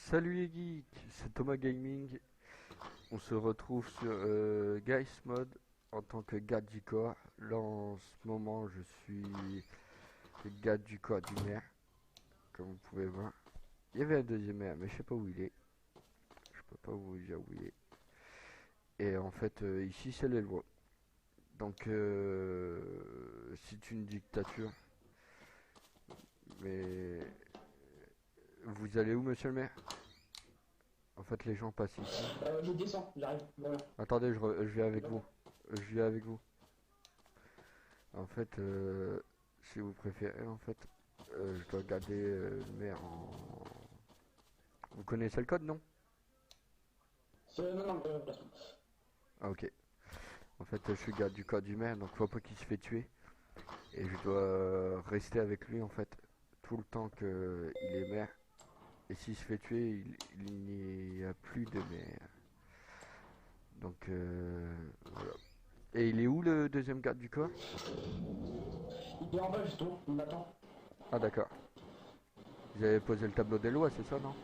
Salut les geeks, c'est Thomas Gaming. On se retrouve sur Guys Mode en tant que garde du corps. Là en ce moment je suis le garde du corps du maire, comme vous pouvez voir. Il y avait un deuxième maire mais je sais pas où il est. Je peux pas vous dire où il est. Et en fait ici c'est les lois. Donc c'est une dictature. Mais vous allez où monsieur le maire? En fait les gens passent ici. Je descends, j'arrive. Voilà. Attendez, je viens avec vous. Je viens avec vous. En fait, si vous préférez, en fait, je dois garder le maire en... Vous connaissez le code, non? Non, non, place. Ah, ok. En fait, je suis garde du code du maire, donc faut pas qu'il se fait tuer. Et je dois rester avec lui, en fait, tout le temps qu'il est maire. Et s'il se fait tuer, il n'y a plus de maire. Donc, voilà. Et il est où le deuxième garde du corps? Il est en bas, justement, il m'attend. Ah, d'accord. Vous avez posé le tableau des lois, c'est ça, non?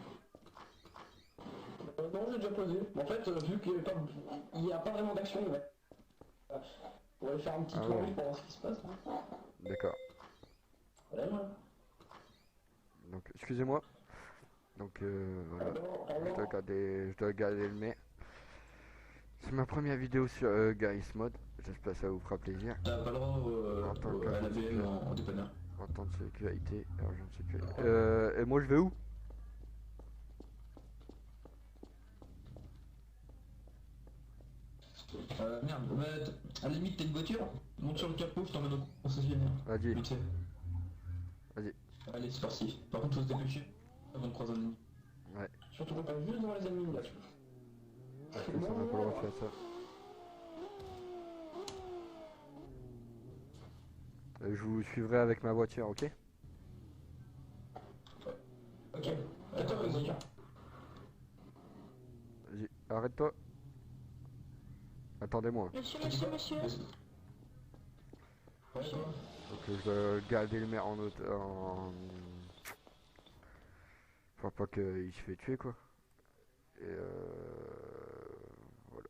Non, j'ai déjà posé. En fait, vu qu'il n'y a pas vraiment d'action, ouais. On va aller faire un petit Ah tour ouais, juste pour voir ce qui se passe. d'accord. Voilà, voilà. Donc, excusez-moi. Donc, voilà. Alors, Je dois garder le maire. C'est ma première vidéo sur Garry's Mod. J'espère que ça vous fera plaisir. T'as pas le droit En tant à qu'agent la de BM sécurité. en dépanneur. En tant que sécurité. Agent de sécurité. Et moi, je vais où? Merde, à la limite, t'as une voiture, monte sur le capot, je t'emmène au concessionnaire. Vas-y, Vite fait. vas-y. Allez, c'est parti. Par contre, faut se dépêcher avant de croiser un ennemi. Ouais, surtout qu'on passe juste devant les ennemis, là. ok, ça n'a pas le droit de faire ça. Je vous suivrai avec ma voiture, ok? Ok. Attends, vas-y. Vas-y, arrête-toi. Attendez-moi. Monsieur, T'as dit monsieur, quoi monsieur. Ouais, toi. Donc, je dois garder le maire Faut pas qu'il se fait tuer, quoi. Et voilà.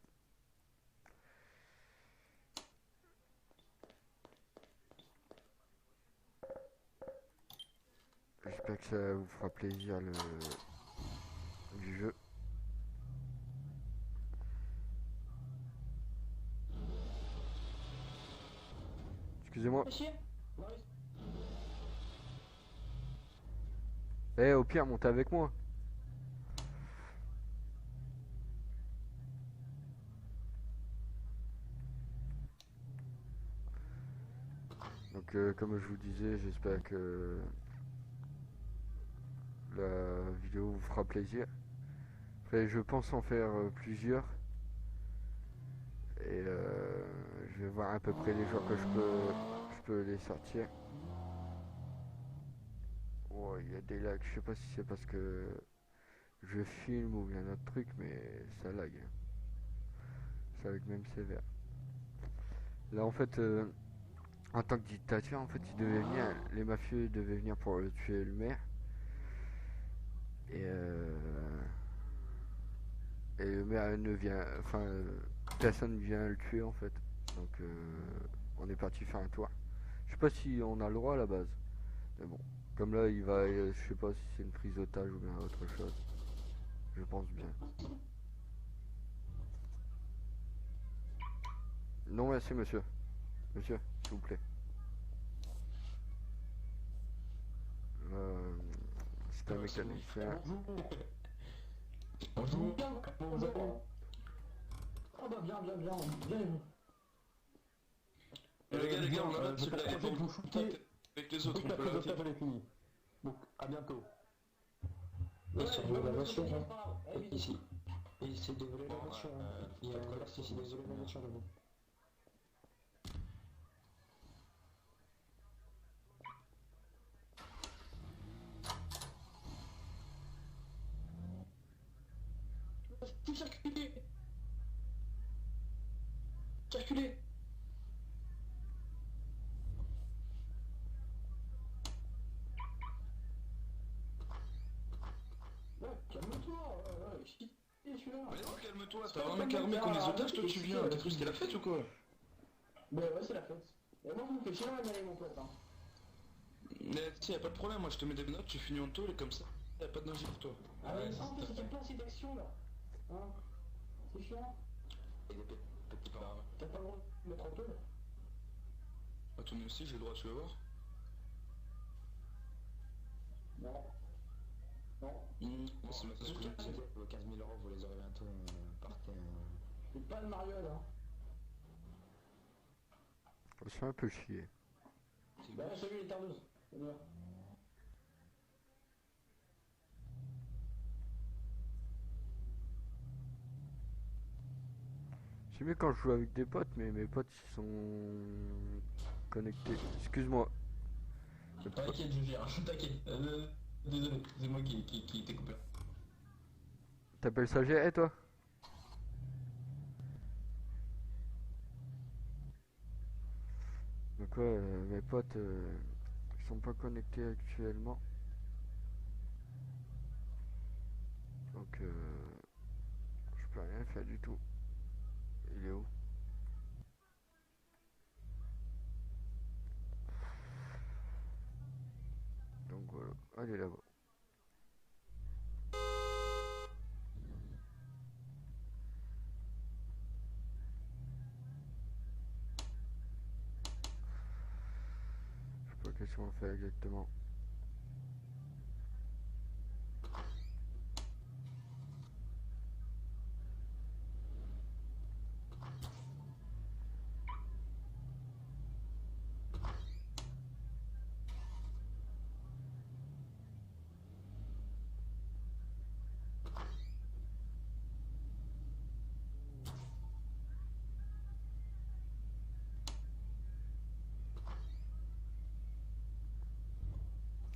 J'espère que ça vous fera plaisir du jeu. Excusez-moi. Monsieur. Eh, au pire, montez avec moi. Donc, comme je vous disais, j'espère que la vidéo vous fera plaisir. Après, je pense en faire plusieurs. Et je vais voir à peu près les jours que je peux les sortir. Oh, il y a des lags. Je sais pas si c'est parce que je filme ou bien un autre truc, mais ça lag. Ça lag même sévère. Là, en fait, en tant que dictateur, en fait, les mafieux devaient venir pour tuer le maire. Et, et le maire ne vient, enfin, personne vient le tuer en fait. Donc, on est parti faire un tour. Je sais pas si on a le droit à la base, mais bon, comme là, je sais pas si c'est une prise d'otage ou bien autre chose. Je pense bien. Non, merci monsieur. Monsieur, s'il vous plaît. Euh, c'est un mécanicien. Bonjour. Bien, comment vous allez? Ah bah bien, bien, bien, bien et vous? Les gars, on arrête je celui-là, vais il faut vous shooter avec les dès autres, que on la peut prise l'arrêter. d'otage elle est finie. Donc, à bientôt. Ouais, c'est de la voiture, hein. Allez, vite. Ici. Et c'est de voler la voiture, hein. Il y a un commerce ici, de voler la voiture là-bas. Tout circuler. Circuler. Ouais, calme-toi. tu veux. Mais non, calme-toi, C'est t'as pas un mec comme armé ça, comme les arrête, otages, toi tu qu'est-ce viens, que- t'as cru ce qu'elle a fait ou quoi? Bah ouais, c'est la fête. Et moi, vous me faites chier dans la galerie, mon pote. Hein. Mais tu sais, y'a pas de problème, moi je te mets des notes, tu finis en tôle et comme ça, y'a pas de danger pour toi. Ah, mais ça, en plus, il y a pas assez d'action là. Hein. C'est chiant. T'as pas le droit de mettre en tôle. Bah toi aussi, j'ai le droit, tu vas voir. Non. Non. C'est ma tasse que j'ai dit. Vos 15 000 euros, vous les aurez bientôt. Partez. C'est pas de Mario là. Je suis un peu chier. Bah, salut les tardeuses. J'aime mieux quand je joue avec des potes, mais mes potes ils sont connectés. Excuse-moi. T'inquiète, je gère, t'inquiète. Désolé, c'est moi qui t'ai coupé. T'appelles ça gérer toi? Donc ouais, mes potes ils sont pas connectés actuellement. Donc je peux rien faire du tout. Il est où? Donc voilà, allez là-bas. Je sais pas qu'est-ce qu'on fait exactement.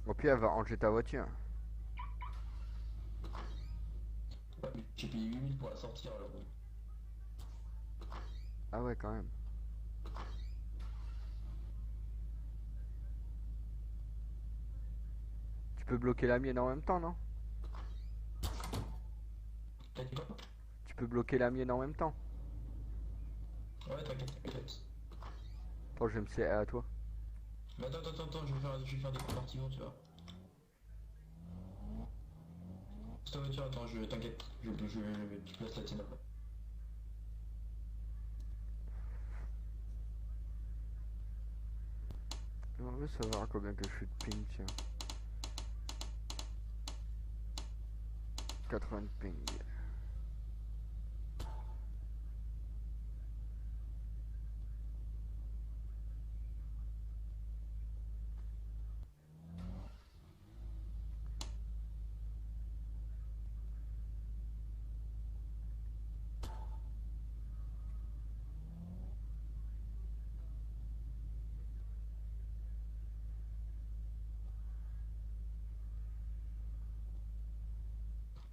Au pire, elle va ranger ta voiture. Ouais, mais j'ai payé 8000 pour la sortir alors. Ah ouais, quand même. Tu peux bloquer la mienne en même temps, non? T'as dit quoi? Tu peux bloquer la mienne en même temps. Ouais, t'inquiète. Attends, je vais me serrer à toi. Mais attends, je vais faire des compartiments, tu vois. C'est ta voiture, attends, t'inquiète, tu places la tienne après. On veut savoir combien que je suis de ping, tiens. 80 de ping.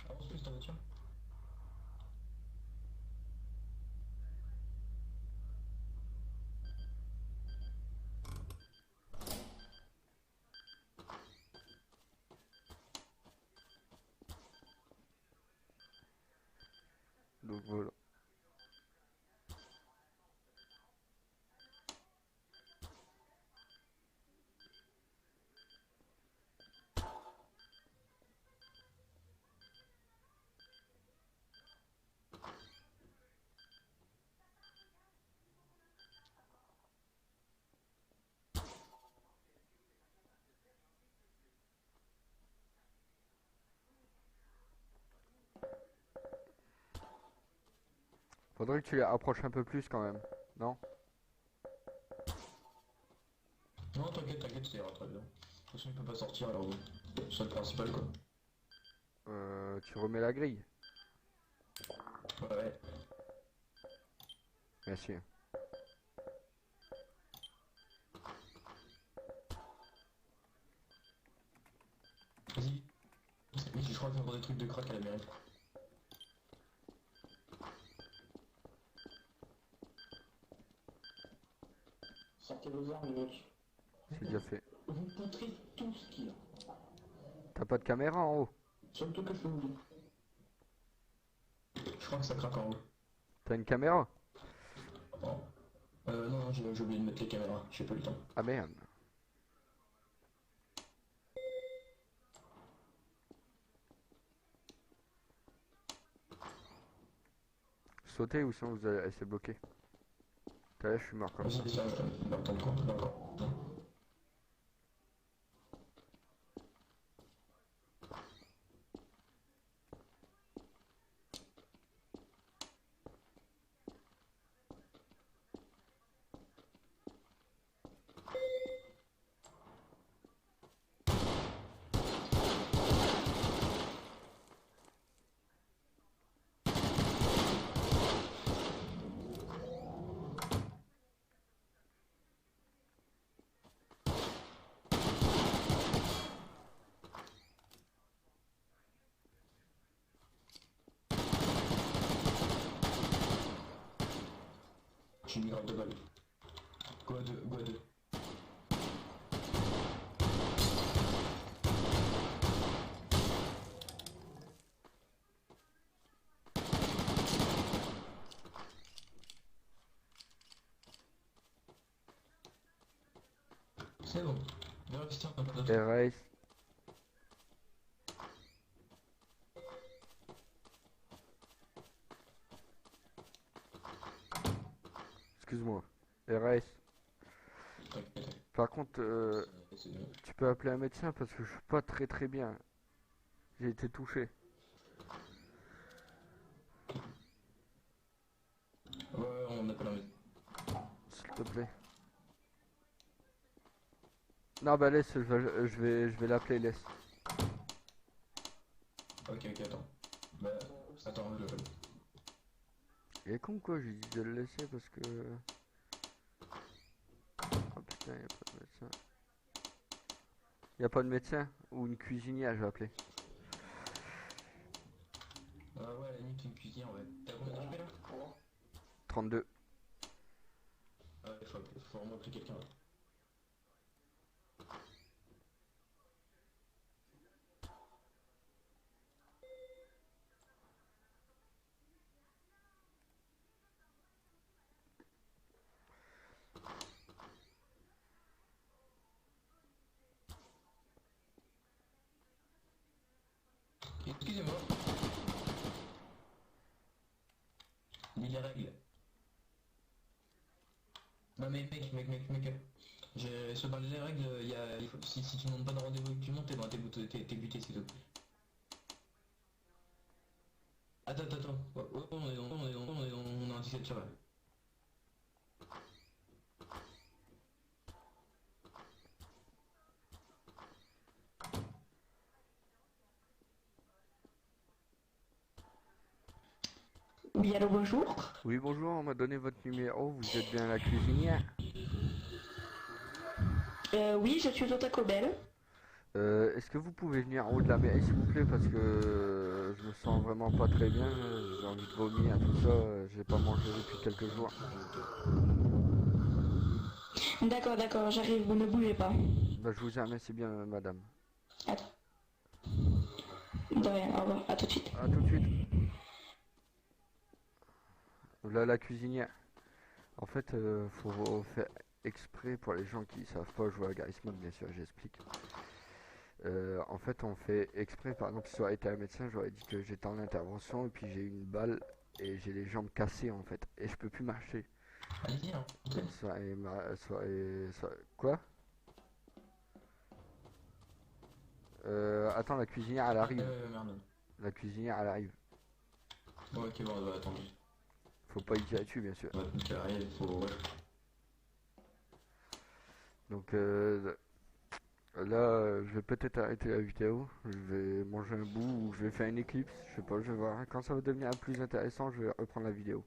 Avance plus ta voiture. Donc voilà. Faudrait que tu les approches un peu plus quand même, non? Non, t'inquiète, ça ira très bien. De toute façon, il peut pas sortir alors, c'est le principal quoi. Tu remets la grille. Ouais. Merci. Vas-y. Oui, je crois qu'il y a encore des trucs de crack à la mairie. Sortez vos armes, les mecs. C'est déjà fait. Vous poutrez tout ce qu'il y a. T'as pas de caméra en haut? Seul truc que je peux vous dire. Je crois que ça craque en haut. T'as une caméra? Oh. Non, j'ai oublié de mettre les caméras, j'ai pas eu le temps. Ah merde. Sautez ou sinon vous allez rester bloqué. T'as là, je suis mort comme ça. Vas-y, tiens, dans le coin, dans le coin. J'ai une grave de balle. Go à deux, go à deux. C'est bon. Viens, tiens, on a Erase. Excuse-moi. Erase. Par contre, tu peux appeler un médecin parce que je suis pas très bien. J'ai été touché. Ouais, on appelle un médecin. S'il te plaît. Non bah laisse, je vais l'appeler, laisse. Ok, attends. Bah, attends, je l'appelle. Il est con quoi, j'ai dit de le laisser parce que... Oh putain, y a pas de médecin. Y a pas de médecin? Ou une cuisinière, je vais appeler. Ouais, à la limite, une cuisinière, ouais. T'as combien d'HP là? 32. Ouais, faut vraiment appeler quelqu'un là. Excusez-moi. Lis les règles. Non mais mec. Dans les règles, si tu ne montes pas de rendez-vous et que tu montes, t'es buté, c'est tout. Attends. Ouais, on est en 17 sur là. Oui, allô, bonjour. Oui bonjour, on m'a donné votre numéro, vous êtes bien la cuisinière? Oui, je suis au Taco Bell. Est-ce que vous pouvez venir en haut de la mairie s'il vous plaît parce que je me sens vraiment pas très bien, j'ai envie de vomir, tout ça, j'ai pas mangé depuis quelques jours. D'accord, j'arrive, vous ne bougez pas. Bah je vous remercie bien madame. Attends. De rien, au revoir, à tout de suite. A tout de suite. Là la cuisinière. En fait faut faire exprès pour les gens qui savent pas jouer à Garry's Mod, bien sûr j'explique. En fait on fait exprès, par exemple si ça aurait été un médecin j'aurais dit que j'étais en intervention et puis j'ai eu une balle et j'ai les jambes cassées en fait et je peux plus marcher. Allez-y, hein. Quoi? Attends, la cuisinière elle arrive. Merde. La cuisinière elle arrive. Ouais, ok, bon, on va attendre. Faut pas y tirer dessus bien sûr. On va te faire il faut... Ouais. Donc là je vais peut-être arrêter la vidéo. Je vais manger un bout ou je vais faire une éclipse. Je sais pas, je vais voir. Quand ça va devenir plus intéressant je vais reprendre la vidéo.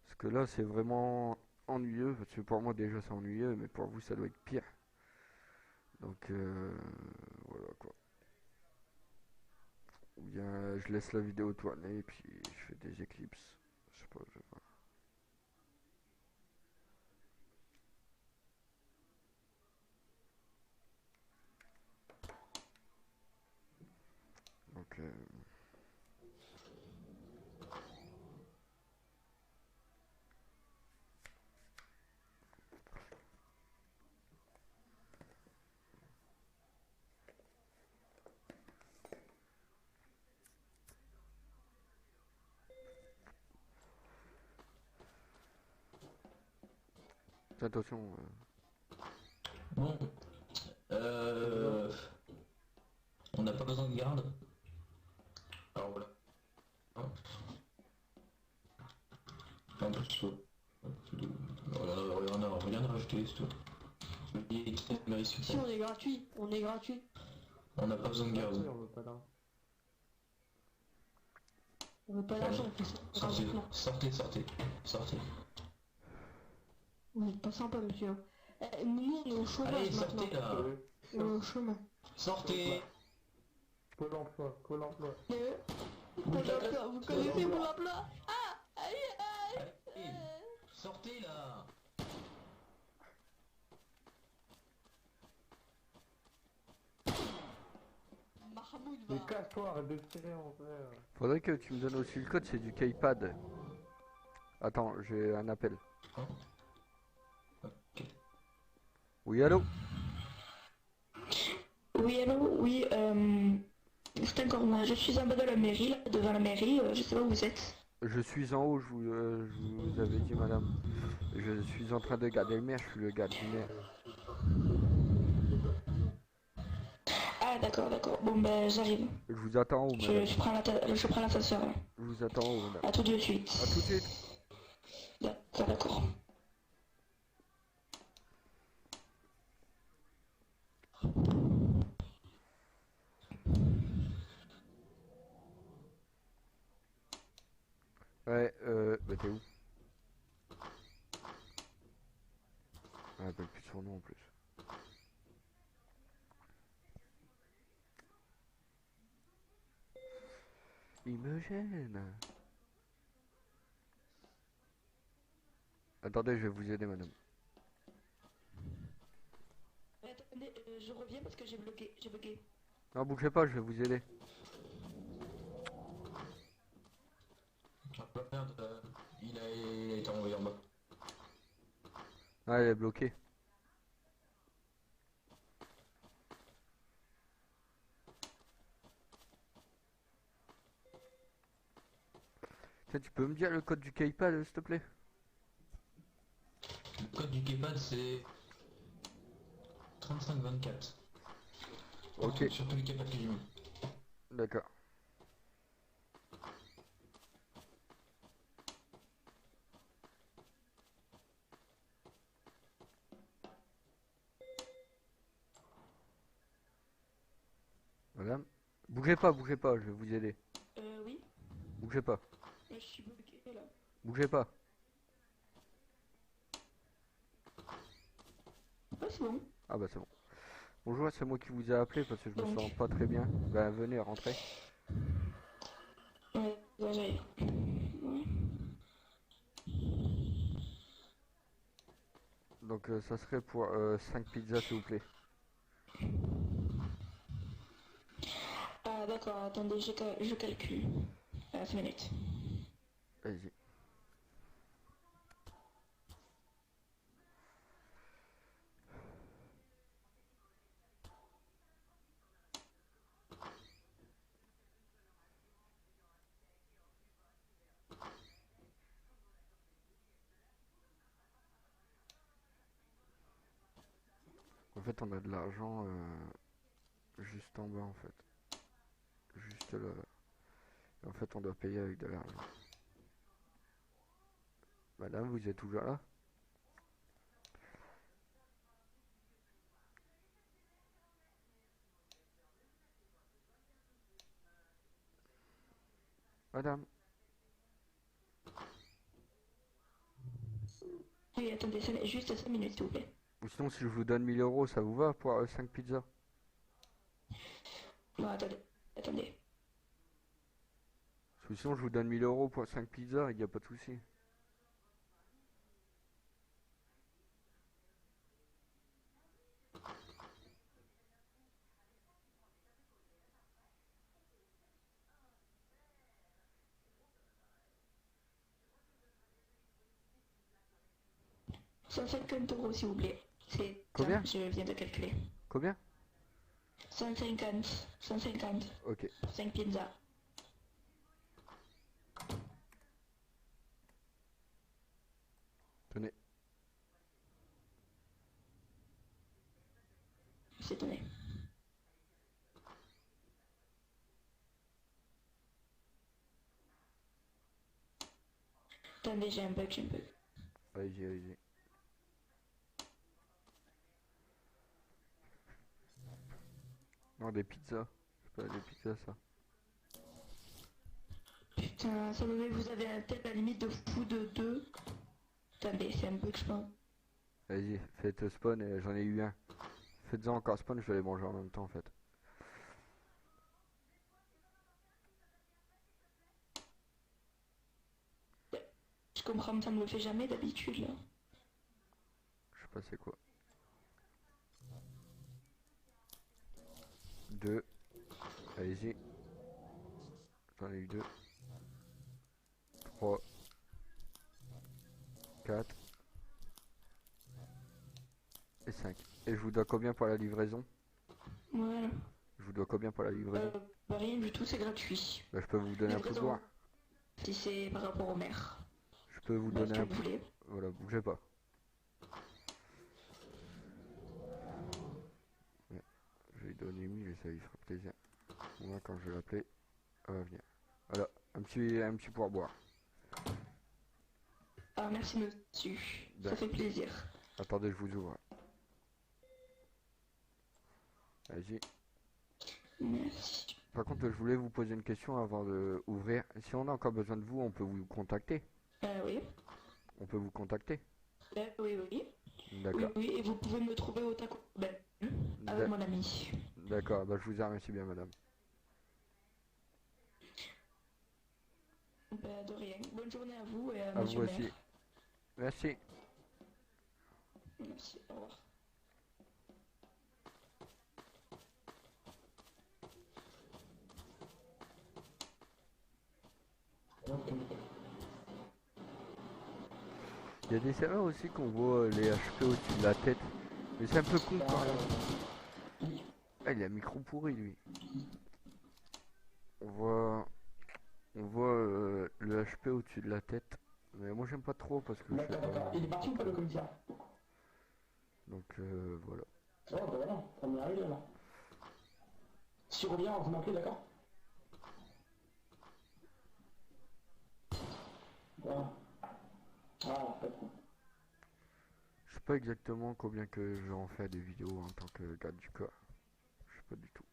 Parce que là c'est vraiment ennuyeux. Parce que pour moi déjà c'est ennuyeux. Mais pour vous ça doit être pire. Donc voilà quoi. Ou bien je laisse la vidéo tourner et puis je fais des éclipses. Je sais pas, je vais voir. Donc Fais attention. Bon. On n'a pas besoin de garde. Alors voilà. Un peu de chaud. On a rien à rajouter, c'est tout. Si on est gratuit, on est gratuit. On n'a pas besoin de garde. On veut pas d'argent. On veut pas l'argent en plus. Sortez, Non. sortez. Vous êtes pas sympa monsieur. Nous on est au chômage Allez, maintenant. sortez là. On est au chômage. Sortez. Pôle emploi, Pôle emploi. Pôle emploi, vous connaissez Pôle emploi? Ah, aïe, aïe. Allez, sortez là. Mahmoud Mais va. casse-toi, arrête de tirer en frère. Faudrait que tu me donnes aussi le code, c'est du keypad. Attends, j'ai un appel. Hein? Ok. Oui, allô? Oui, allô, oui, c'est encore moi. Je suis en bas de la mairie, là, devant la mairie, je sais pas où vous êtes. Je suis en haut, je vous avais dit, madame. Je suis en train de garder le maire, je suis le gars du maire. Ah, d'accord, d'accord. Bon, ben, j'arrive. Je vous attends où, madame? Je prends l'ascenseur, là. Je vous attends où, madame? À tout de suite. A tout de suite. D'accord, d'accord. Ouais, bah t'es où? On rappelle plus son nom en plus. Il me gêne. Attendez, je vais vous aider, madame. Attendez, je reviens parce que j'ai bugué. Non, bougez pas, je vais vous aider. Ah, merde, il a été envoyé en bas. Ah, elle est bloquée. Tiens, tu peux me dire le code du keypad, s'il te plaît? Le code du keypad c'est 3524. Ok. Sur tous les keypads que j'ai mis. D'accord. Madame? Bougez pas, je vais vous aider. Oui, Bougez pas, je suis bugué, là. bougez pas. Ouais, c'est bon. Ah bah c'est bon. Bonjour, c'est moi qui vous ai appelé parce que je me Donc. sens pas très bien. Ben venez, rentrez. Ouais, j'arrive. Ouais. Donc ça serait pour 5 pizzas s'il vous plaît. Ah, d'accord, attendez, je calcule. 5 minutes. Vas-y. En fait on a de l'argent juste en bas en fait. Juste là. Et en fait on doit payer avec de l'argent. Madame, vous êtes toujours là? Madame? Oui, attendez, juste 5 minutes, s'il vous plaît. Ou sinon si je vous donne 1000 euros, ça vous va pour 5 pizzas? Bon, attendez. Parce que sinon je vous donne 1000 euros pour 5 pizzas, il n'y a pas de souci. €150, s'il vous plaît. C'est Combien? ça, je viens de calculer. Combien? 150. Ok. 5 pizzas. Tenez. c'est donné. Attendez, j'ai un bug, j'ai un bug. Allez-y, allez-y. Non, des pizzas. C'est pas des pizzas, ça. Putain, ça me met, vous avez un tel à la limite de fou de 2. Attendez, c'est un bug, je pense. Vas-y, faites spawn et j'en ai eu un. Faites-en encore spawn, je vais les manger en même temps en fait. Je comprends, mais ça me le fait jamais d'habitude là. Je sais pas c'est quoi. 2. Allez-y. J'en ai eu 2. 3. 4. Et 5. Et je vous dois combien pour la livraison? Voilà. Je vous dois combien pour la livraison? Bah, rien du tout, c'est gratuit. Bah, je peux vous donner un peu de Livraison. boire. Si c'est par rapport au maire. Je peux vous Bah, donner ce que un vous peu. voulez. Voilà, bougez pas. Ouais, je vais lui donner 1000 et ça lui fera plaisir. Moi quand je vais l'appeler, elle va venir. Voilà, un petit pourboire. Ah, merci monsieur. Ça D'accord. fait plaisir. Attendez, je vous ouvre. Allez-y. Merci. Par contre, je voulais vous poser une question avant de ouvrir. Si on a encore besoin de vous, on peut vous contacter. Oui. On peut vous contacter. Oui, oui. D'accord. Oui, et vous pouvez me trouver au taco ben, avec mon ami. D'accord, bah, je vous remercie bien, madame. Ben, de rien. Bonne journée à vous et à À monsieur vous le aussi. maire. Merci. Merci, au revoir. Il y a des serveurs aussi qu'on voit les HP au-dessus de la tête. Mais c'est un peu con quand même. Ah, il a un micro pourri lui. On voit le HP au-dessus de la tête. Mais moi j'aime pas trop parce que je sais D'accord, pas. d'accord. Il est parti ou pas le commissaire? Donc voilà. Oh bah voilà, on est arrivé là. Si on revient, vous m'appelez, d'accord? Voilà. Ah, pas trop. Je sais pas exactement combien que je vais en faire des vidéos en tant que garde du corps. Je sais pas du tout.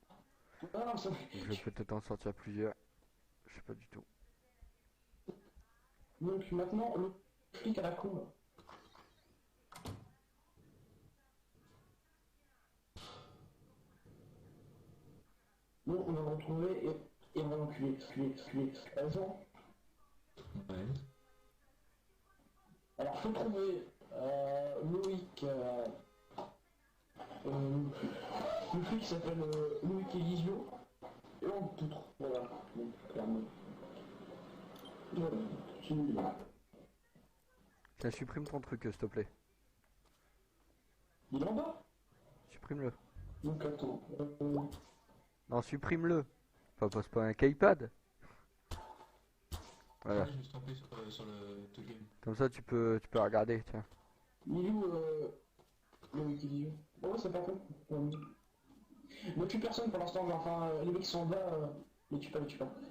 Ah non, ça... Donc je vais peut-être en sortir plusieurs. Je sais pas du tout. Donc maintenant, le flic à la con. Là. Nous, on va le retrouver et on va l'enculer. Jean, Ouais. alors faut trouver Loïc, le flic s'appelle Loïc Elisio, et on tout trouve, voilà, donc clairement. Voilà, c'est celui-là. Tiens, supprime ton truc s'il te plaît. Il est en bas. Supprime-le. Donc attends, Non, supprime-le. Enfin, passe pas un keypad. Voilà. Ouais, je me suis trompé sur le tout game. Comme ça tu peux regarder, tiens. il est où Loïc Elisio? Oh c'est pas con. Ne tue personne pour l'instant, mais enfin les mecs qui sont en bas, les tue pas.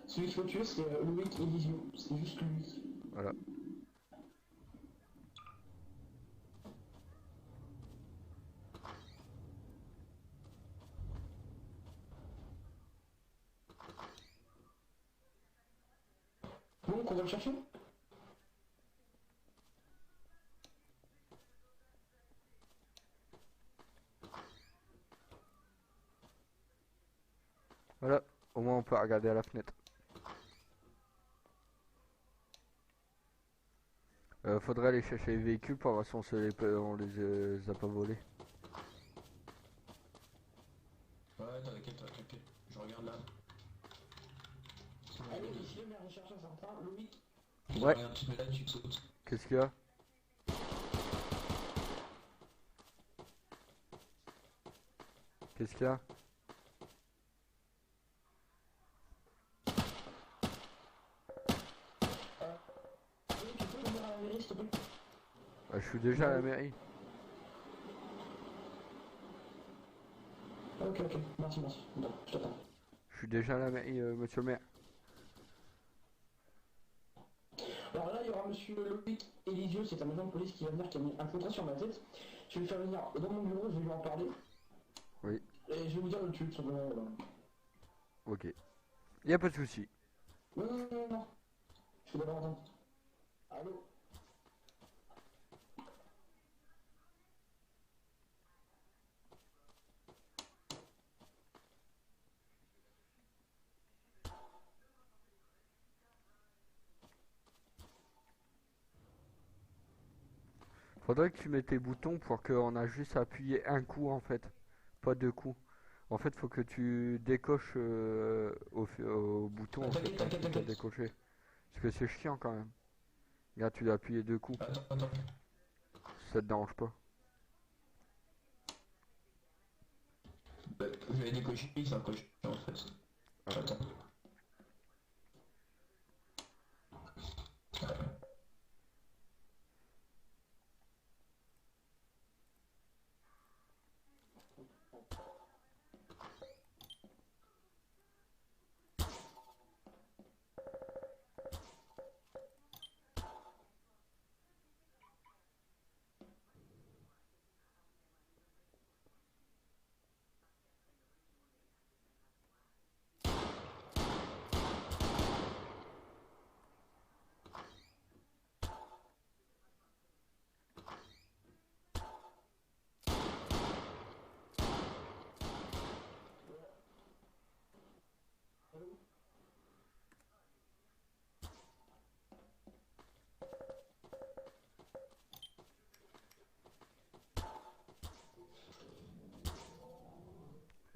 Celui qu'il faut tuer c'est Loïc Elisio, c'est juste lui. Voilà. Donc on va le chercher. Voilà. Au moins on peut regarder à la fenêtre. Faudrait aller chercher les véhicules pour voir si on les a pas volés. Ouais, t'inquiète. Je regarde là. C'est bon, Allez, je ici le maire recherche un certain Loïc. Ouais. regarde, tu te mets là, tu te sautes. Qu'est-ce qu'il y a? Qu'est-ce qu'il y a? Tu peux venir à la mairie s'il te plaît? Je suis déjà à la mairie. Ok, ok, merci, merci. Bon, je t'attends. Je suis déjà à la mairie, monsieur le maire. Alors là, il y aura monsieur Loïc Elisieux, c'est un agent de police qui va venir, qui a mis un contrat sur ma tête. Je vais le faire venir dans mon bureau, je vais lui en parler. Oui. Et je vais vous dire le tuer, tout simplement. Voilà. Ok. Y a pas de souci. Non, non, non, non, non. Je vais d'abord entendre. Allô? Faudrait que tu mettes tes boutons pour qu'on a juste à appuyer un coup en fait, pas deux coups. En fait, faut que tu décoches au bouton en fait, T'inquiète, quand t'inquiète, tu as t'inquiète. décoché. Parce que c'est chiant quand même. Regarde, tu dois appuyer deux coups, Attends. ça te dérange pas. Bah, je vais décocher, c'est un coche en fait. Attends.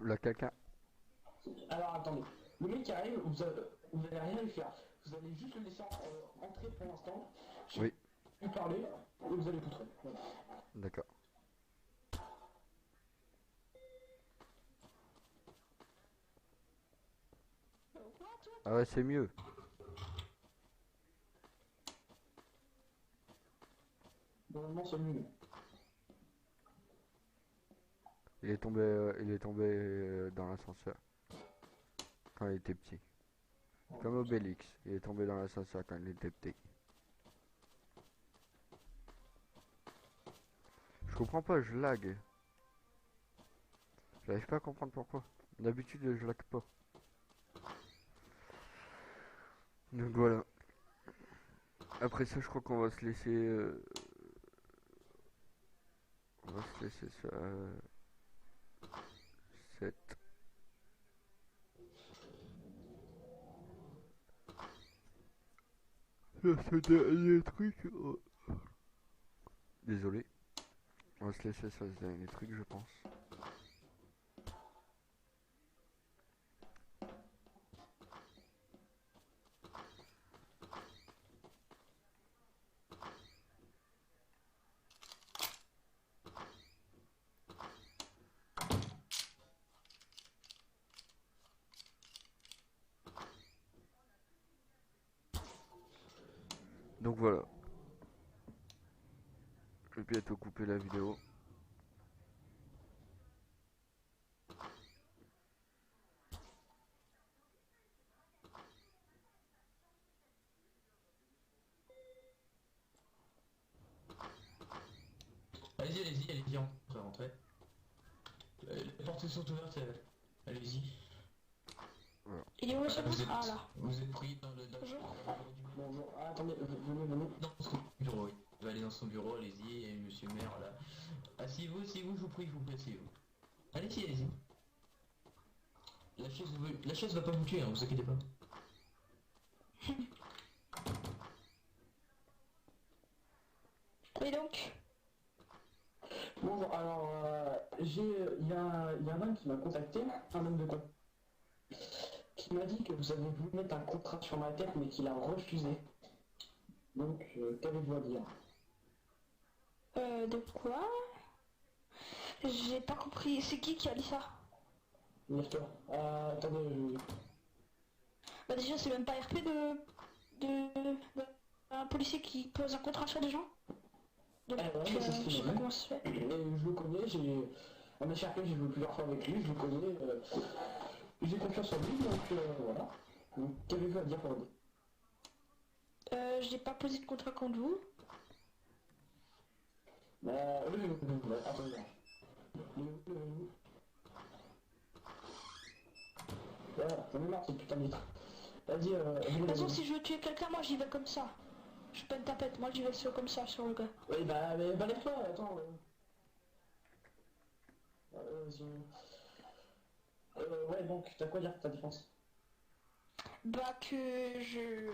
Là, quelqu'un. Alors attendez, le mec qui arrive, vous allez rien lui faire. Vous allez juste le laisser entrer pour l'instant. Je Oui. vais lui parler et vous allez poutrer. Voilà. D'accord. Ah ouais, c'est mieux. Normalement c'est mieux. Il est tombé dans l'ascenseur quand il était petit. Comme Obélix, il est tombé dans l'ascenseur quand il était petit. Je comprends pas, je lag. J'arrive pas à comprendre pourquoi. D'habitude, je lag pas. Donc voilà. Après ça, je crois qu'on va se laisser. On va se laisser ça. 7. Ce dernier truc. Désolé. On va se laisser sur ce dernier truc, je pense. Donc voilà. Je vais bientôt couper la vidéo. Allez-y, rentrez. Les portes sont ouvertes, allez-y. Il est où ce Vous êtes, Ah là. vous êtes pris dans le Bonjour. Bonjour. Ah, attendez, venez. Dans son bureau, oui. Vous allez dans son bureau, allez-y, et monsieur le maire, là. Asseyez-vous, je vous prie, asseyez-vous. Allez-y. La chaise va pas vous tuer, hein, vous inquiétez pas. Oui donc. Bonjour, alors il y a un homme qui m'a contacté, un homme de quoi, qui m'a dit que vous avez voulu mettre un contrat sur ma tête mais qu'il a refusé. Donc, qu'avez-vous à dire? De quoi? J'ai pas compris. C'est qui a dit ça? Nestor, attendez, Bah déjà c'est même pas RP de un policier qui pose un contrat sur des gens. Donc ouais, mais c'est ce je qu'il sais m'a pas dit. comment ça se fait. Et je le connais, On a cherché, j'ai joué plusieurs fois avec lui, je le connais, j'ai confiance en lui, donc voilà. Donc, qu'avez-vous à dire pour lui? J'ai pas posé de contrat contre vous. Bah, attendez. Levez-vous. Voilà, j'en ai marre cette putain de vitre. Vas-y, De toute façon, si je veux tuer quelqu'un, moi j'y vais comme ça. Je suis pas une tapette, moi j'y vais comme ça sur le gars. oui, bah, lève-toi, attends. Vas-y. Ouais, donc, t'as quoi dire pour ta défense? Bah que je...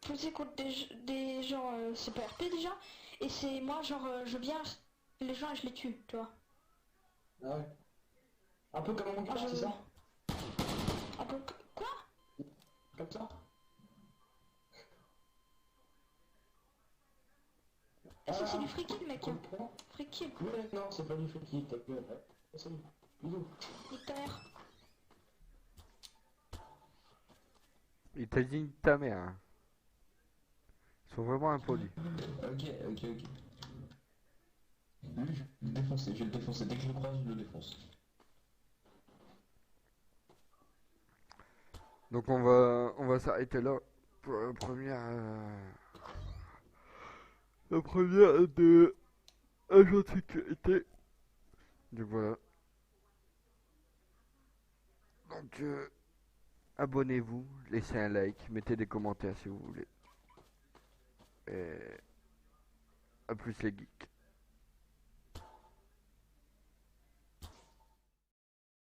Poser contre des gens, c'est pas RP déjà. Et c'est moi, genre, je viens les gens et je les tue, tu vois. Ah ouais. Un peu comme mon Ah, cœur, c'est ça? Un peu... Quoi? Comme ça? Ah, ça c'est du free kill, mec. Comprends? Free kill. Ouais, non, c'est pas du free kill, t'as gueule. Ouais. Salut. Bisous. Nique ta mère. Il t'a dit ta mère. Hein. Ils sont vraiment impolis. Ok. Lui, je vais le défoncer. Dès que je le croise, je le défonce. Donc on va s'arrêter là pour la première de agent de sécurité. Donc voilà. Donc abonnez-vous, laissez un like, mettez des commentaires si vous voulez. Et à plus les geeks.